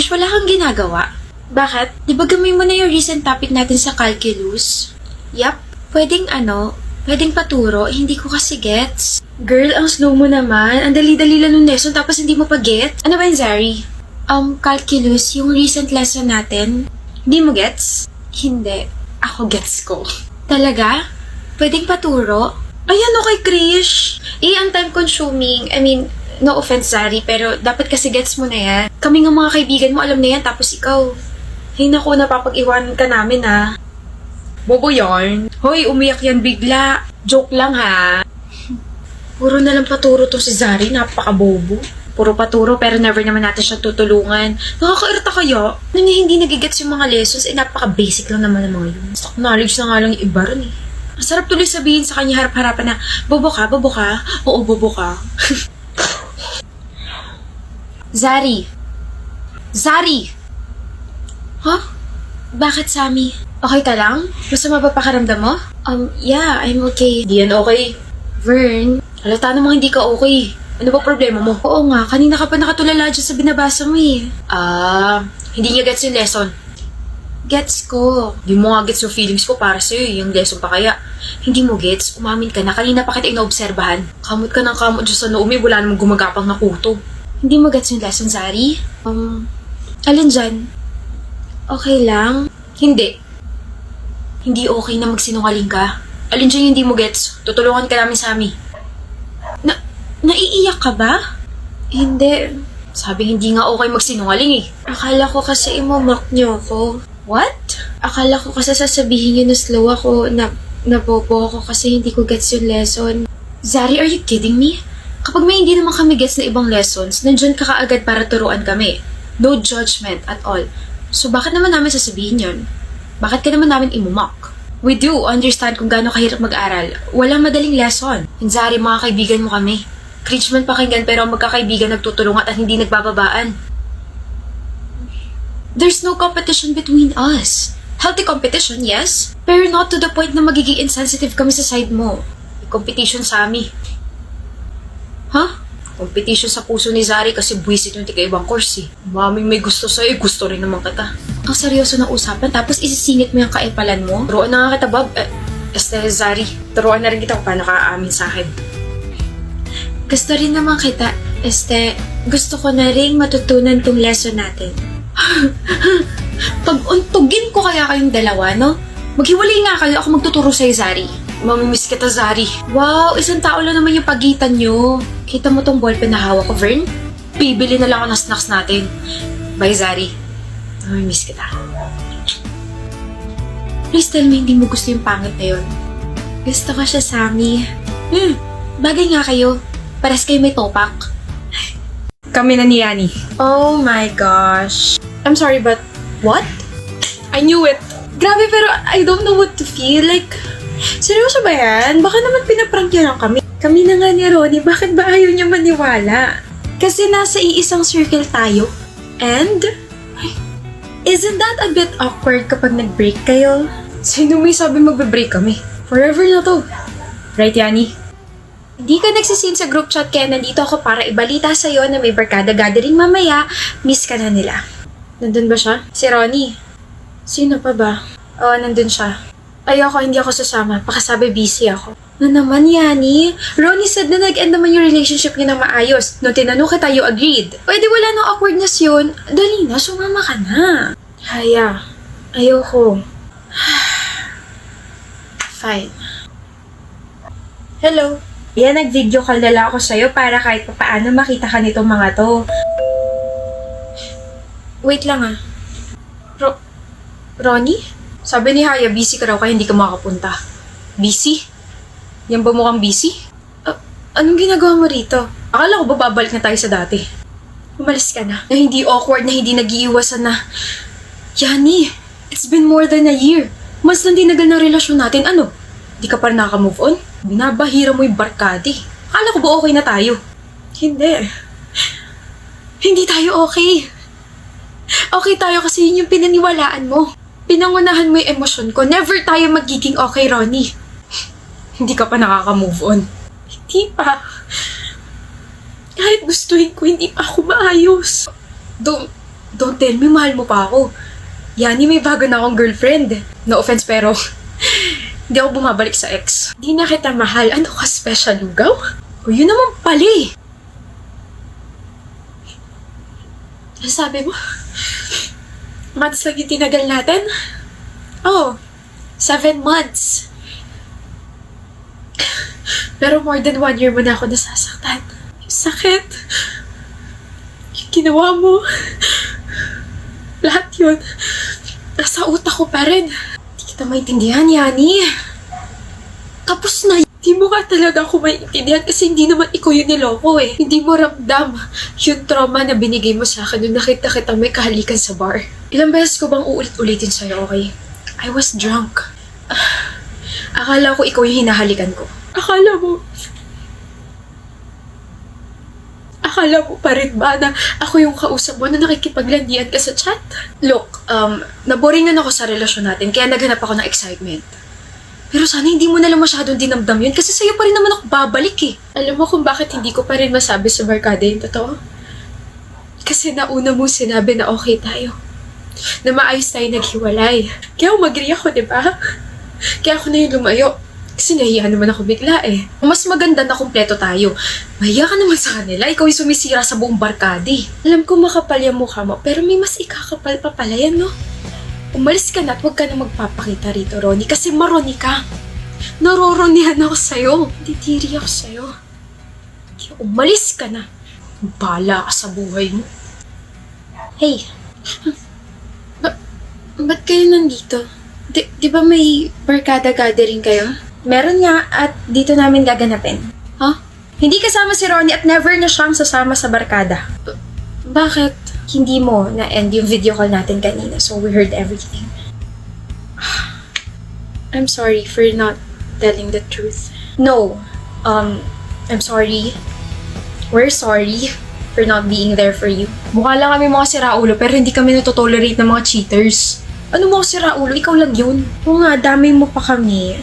Krish, wala kang ginagawa. Bakit? Di ba gamay mo na yung recent topic natin sa calculus? Yap, pwedeng paturo, hindi ko kasi gets. Girl, ang slow mo naman. Ang dali-dali lang ng lesson tapos hindi mo pa gets. Ano ba yun, Zari? Calculus, yung recent lesson natin. Hindi mo gets? Hindi. Ako gets ko. Talaga? Pwedeng paturo? Ayan, okay, Krish. Ang time-consuming. I mean, no offense, Zari, pero dapat kasi gets mo na yan. Kami nga mga kaibigan mo, alam na yan, tapos ikaw. Ay naku, napapag-iwanan ka namin, ha. Bobo yarn. Hoy, umiyak yan bigla. Joke lang, ha. Puro na lang paturo to si Zari, napaka-bobo. Puro paturo pero never naman natin siya tutulungan. Nakakairita kaya? Ano niya hindi nagigets yung mga lessons, napaka-basic lang naman ng mga yun. Stock knowledge na nga lang yung iba rin eh. Ang sarap tuloy sabihin sa kanya harap-harapan na, bobo ka? Oo, bobo ka. Zari! Huh? Bakit, Sammy? Okay ka lang? Masama ba pakiramdam mo? Yeah, I'm okay. Di yan okay. Vern, halata namang hindi ka okay. Ano ba problema mo? Oo nga, kanina ka pa nakatulala dyan sa binabasa mo eh. Hindi niya gets yung lesson. Gets ko. Di mo nga gets yung feelings ko para sa'yo, yung lesson pa kaya. Hindi mo gets, umamin ka na, kanina pa kita inaobserbahan. Kamot ka ng kamot dyan sa noomi, wala namang gumagapang na kuto. Hindi mo gets yung lesson, Zari? Alin dyan? Okay lang? Hindi. Hindi okay na magsinungaling ka. Alin dyan yung hindi mo gets? Tutulungan ka namin, Sammy. Naiiyak ka ba? Hindi. Sabi hindi nga okay magsinungaling eh. Akala ko kasi imamock niyo ako. What? Akala ko kasi sasabihin niyo na slow ako, nabobo ako kasi hindi ko gets yung lesson. Zari, are you kidding me? Kapag may hindi naman kami gets na ibang lessons, nandyan ka kaagad para turuan kami. No judgment at all. So bakit naman namin sasabihin yun? Bakit ka naman namin imamock? We do understand kung gaano kahirap mag-aral. Walang madaling lesson. And Zari, mga kaibigan mo kami. Cringe man pakinggan pero ang magkakaibigan nagtutulungan at hindi nagbababaan. There's no competition between us. Healthy competition, yes. Pero not to the point na magiging insensitive kami sa side mo. May competition sa amin. Huh? Competition sa puso ni Zari kasi buwisit yung tika-ibang course eh. Maming may gusto sa'yo, gusto rin naman kita. Ang seryoso na usapan tapos isisingit mo yung kaipalan mo? Turuan na nga kita, Bob. Zari, turuan na rin kita kung paano ka aamin sa akin. Gusto rin naman kita. Gusto ko na rin matutunan tong lesson natin. Pag-untugin ko kaya kayong dalawa, no? Maghiwalay nga kayo, ako magtuturo sa'yo, Zari. Mamimiss kita, Zari. Wow, isang tao lang naman yung pagitan nyo. Kita mo tong ballpen na hawak ko, Vern? Bibili na lang ako ng snacks natin. Bye, Zari. Mamimiss kita. Please tell me hindi mo gusto yung pangit na yun. Gusto ko siya, Sammy. Bagay nga kayo. Pares kayo may topak. Kami na ni Yani. Oh my gosh. I'm sorry, but what? I knew it. Grabe, pero I don't know what to feel. Like, seryoso ba yan? Baka naman pinaprank yan lang kami. Kami na nga ni Ronnie, bakit ba ayaw niya maniwala? Kasi nasa iisang circle tayo. And, isn't that a bit awkward kapag nag-break kayo? Sino may sabi magbe-break kami? Forever na to. Right, Yani? Hindi ka nagsisin sa group chat kaya nandito ako para ibalita sa'yo na may barkada gathering mamaya. Miss ka na nila. Nandun ba siya? Si Ronnie. Sino pa ba? Oo, nandun siya. Ayoko, hindi ako sasama. Pakasabi busy ako. Na naman, Yani? Ronnie said na nag-end naman yung relationship niya ng maayos. Nung tinanong kita, you agreed. Pwede wala nang awkwardness yun. Dali na, sumama ka na. Haya. Ayoko. Fine. Hello. Yan, nag-video call na lang ako sa'yo para kahit paano makita ka nitong mga to. Wait lang ah. Ronnie? Sabi ni Haya, busy ka raw kaya hindi ka makapunta. Busy? Yan ba mukhang busy? Anong ginagawa mo rito? Akala ko ba babalik na tayo sa dati? Umalis ka na. Na hindi awkward, na hindi nag-iiwasan na... Yani, it's been more than a year. Mas nandinagal ng relasyon natin, ano? Di ka pa rin nakaka-move on? Binabahira mo yung barkadi. Akala ko ba okay na tayo? Hindi. Hindi tayo okay. Okay tayo kasi yun yung pinaniwalaan mo. Pinangunahan mo yung emosyon ko. Never tayo magiging okay, Ronnie. Hindi ka pa nakaka-move on. Hindi pa. Kahit gustuhin ko, hindi pa ako maayos. Don't tell me, mahal mo pa ako. Yani, may bago na akong girlfriend. No offense, pero hindi ako bumabalik sa ex. Di na kita mahal. Ano ka, special lugaw? O yun naman pali. Ano sabi mo? Months lang yung tinagal natin? Oh, 7 months. Pero more than 1 year mo na ako nasasaktan. Yung sakit. Yung ginawa mo. Lahat yun. Nasa utak ko pa rin. Hindi kita maintindihan, Yani. Tapos na. Hindi mo ka talaga ako maintindihan kasi hindi naman ikaw yung niloko eh. Hindi mo ramdam yung trauma na binigay mo sa akin nung nakita kita may kahalikan sa bar. Ilang beses ko bang uulit-ulitin sa'yo, okay? I was drunk. Akala ko ikaw yung hinahalikan ko. Akala mo pa rin ba na ako yung kausap mo na nakikipaglandian ka sa chat? Look, naboringan ako sa relasyon natin kaya naghanap ako ng excitement. Pero sana hindi mo nalang masyadong dinamdam yun kasi sa'yo pa rin naman ako babalik eh. Alam mo kung bakit hindi ko pa rin masabi sa barkada yung totoo? Kasi nauna mo sinabi na okay tayo. Na maayos tayo naghiwalay. Kaya umagri ako, di ba? Kaya ako na yung lumayo. Kasi nahiya naman ako bigla eh. Mas maganda na kumpleto tayo. Mahiya ka naman sa kanila. Ikaw yung sumisira sa buong barkada. Alam ko makapal yung mukha mo, pero may mas ikakapal pa pala yan, no? Umalis ka na at huwag ka na magpapakita rito, Ronnie. Kasi maroni ka. Naroronihan ako sa'yo. Ditiri ako sa'yo. Kaya umalis ka na. Bala ka sa buhay mo. Hey. Ba't kayo nandito? Di ba may barkada gathering kayo? Meron nga at dito namin gaganapin. Huh? Hindi kasama si Ronnie at never na siyang sasama sa barkada. Bakit? Hindi mo na-end yung video call natin kanina, so we heard everything. I'm sorry for not telling the truth. No. I'm sorry. We're sorry for not being there for you. Mukha lang kami mga siraulo pero hindi kami natotolerate ng mga cheaters. Ano mga siraulo? Ikaw lang yun. Oo nga, damay mo pa kami.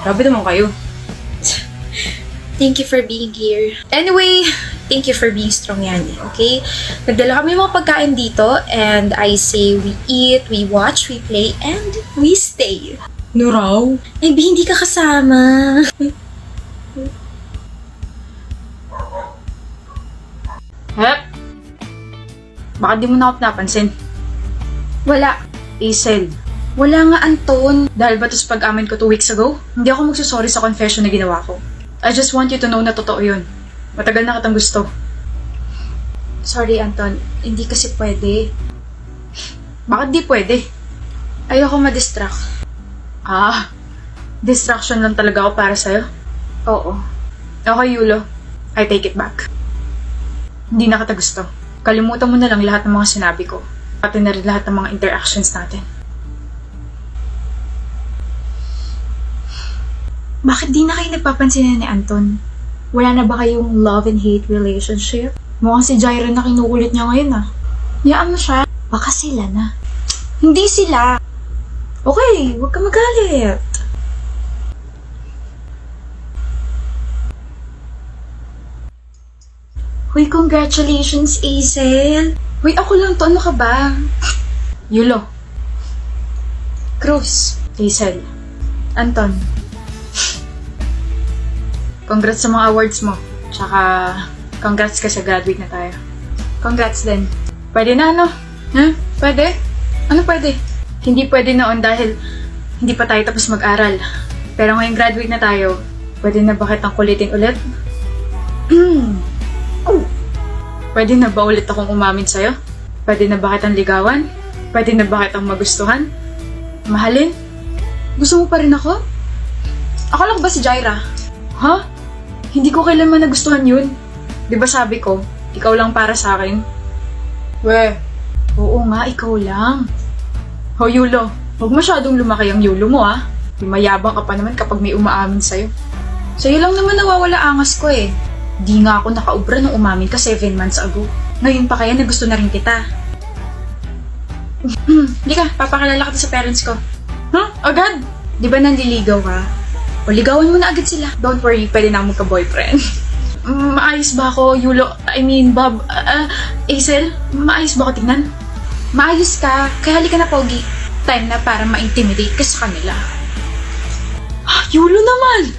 Grabe naman kayo. Thank you for being here. Anyway, thank you for being strong, Yani, okay? Nagdala kami mga pagkain dito and I say we eat, we watch, we play, and we stay. No raw? Eh, hindi ka kasama. Hep? Baka di mo na ako napansin. Wala. Isel. Wala nga, Anton. Dahil ba ito sa pag-amin ko 2 weeks ago? Hindi ako magsusorry sa confession na ginawa ko. I just want you to know na totoo yun. Matagal na kitang gusto. Sorry, Anton. Hindi kasi pwede. Bakit di pwede? Ayoko ma-distract. Distraction lang talaga ako para sa'yo? Oo. Okay, Yulo. I take it back. Hindi na kita gusto. Kalimutan mo na lang lahat ng mga sinabi ko. Pati na rin lahat ng mga interactions natin. Bakit di na kayo nagpapansin ni Anton? Wala na ba kayong love and hate relationship? Mukhang si Jaira na kinukulit niya ngayon Hayaan mo siya. Baka sila na. Hindi sila. Okay, huwag ka magalit. Hoy, congratulations, Azel. Hoy, ako lang to. Ano ka ba? Yulo. Cruz. Hazel. Anton. Congrats sa mga awards mo. Tsaka, congrats ka sa graduate na tayo. Congrats din. Pwede na, no? Pwede? Ano pwede? Hindi pwede noon dahil hindi pa tayo tapos mag-aral. Pero ngayong graduate na tayo, pwede na ba kitang kulitin ulit? Pwede na ba ulit akong umamin sa'yo? Pwede na ba kitang ligawan? Pwede na ba kitang magustuhan? Mahalin? Gusto mo pa rin ako? Ako lang ba si Jaira? Ha? Hindi ko kailanman nagustuhan yun. Di ba sabi ko, ikaw lang para sa akin? Weh, oo nga, ikaw lang. Ho, Yulo, huwag masyadong lumaki ang Yulo mo Mayabang ka pa naman kapag may umaamin sa'yo. Sa'yo lang naman nawawala angas ko eh. Di nga ako nakaubra nung umamin ka 7 months ago. Ngayon pa kaya na gusto na rin kita. Di ka, papakilala kita sa parents ko. Agad? Di ba nanliligaw ka? O ligawan mo na agad sila. Don't worry, pwede na akong magka-boyfriend. Maayos ba ako, Yulo? I mean, Bob? Hazel? Maayos ba ako tingnan? Maayos ka, kaya halika na, Pogi. Time na para ma-intimidate ka sa kanila. Yulo naman!